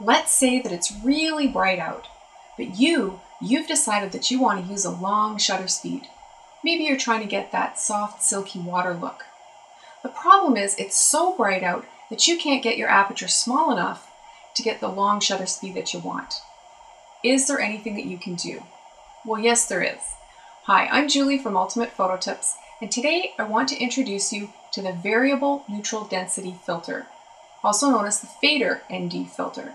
Let's say that it's really bright out, but you've decided that you want to use a long shutter speed. Maybe you're trying to get that soft, silky water look. The problem is it's so bright out that you can't get your aperture small enough to get the long shutter speed that you want. Is there anything that you can do? Well, yes, there is. Hi, I'm Julie from Ultimate Photo Tips, and today I want to introduce you to the Variable Neutral Density Filter, also known as the Fader ND filter.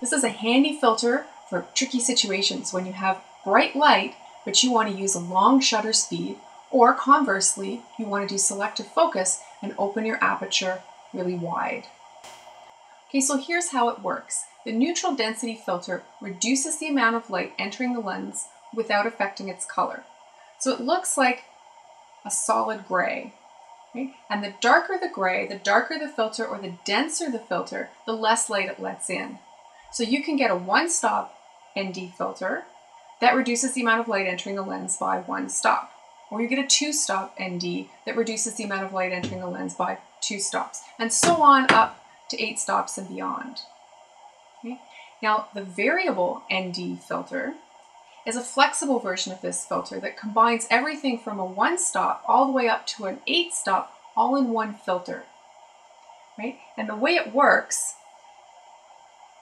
This is a handy filter for tricky situations when you have bright light, but you want to use a long shutter speed, or conversely, you want to do selective focus and open your aperture really wide. Okay, so here's how it works. The neutral density filter reduces the amount of light entering the lens without affecting its color. So it looks like a solid gray. Okay? And the darker the gray, the darker the filter, or the denser the filter, the less light it lets in. So you can get a one-stop ND filter that reduces the amount of light entering the lens by one stop. Or you get a two-stop ND that reduces the amount of light entering the lens by two stops. And so on up to 8 stops and beyond. Okay? Now, the variable ND filter is a flexible version of this filter that combines everything from a 1-stop all the way up to an 8-stop all in one filter. Right? And the way it works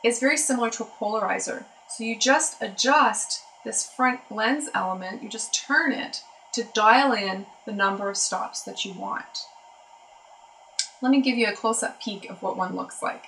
is very similar to a polarizer. So you just adjust this front lens element, you just turn it to dial in the number of stops that you want. Let me give you a close-up peek of what one looks like.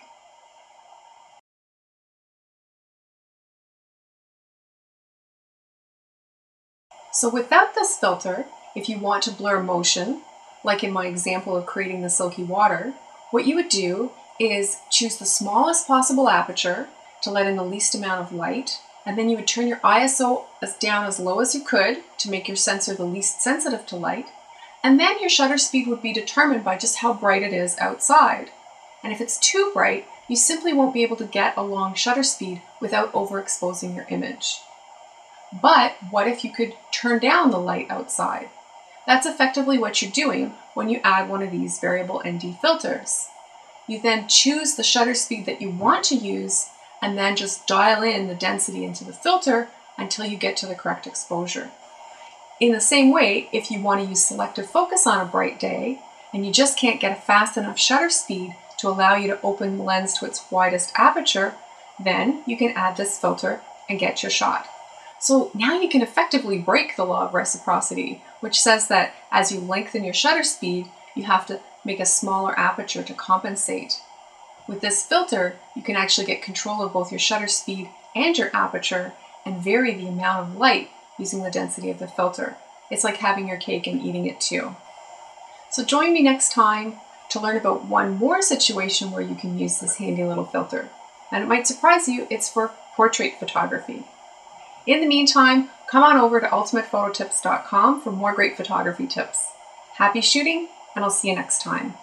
So without this filter, if you want to blur motion, like in my example of creating the silky water, what you would do is choose the smallest possible aperture to let in the least amount of light, and then you would turn your ISO down as low as you could to make your sensor the least sensitive to light, and then your shutter speed would be determined by just how bright it is outside. And if it's too bright, you simply won't be able to get a long shutter speed without overexposing your image. But what if you could turn down the light outside? That's effectively what you're doing when you add one of these variable ND filters. You then choose the shutter speed that you want to use and then just dial in the density into the filter until you get to the correct exposure. In the same way, if you want to use selective focus on a bright day and you just can't get a fast enough shutter speed to allow you to open the lens to its widest aperture, then you can add this filter and get your shot. So now you can effectively break the law of reciprocity, which says that as you lengthen your shutter speed, you have to make a smaller aperture to compensate. With this filter, you can actually get control of both your shutter speed and your aperture and vary the amount of light using the density of the filter. It's like having your cake and eating it too. So join me next time to learn about one more situation where you can use this handy little filter. And it might surprise you, it's for portrait photography. In the meantime, come on over to ultimatephototips.com for more great photography tips. Happy shooting, and I'll see you next time.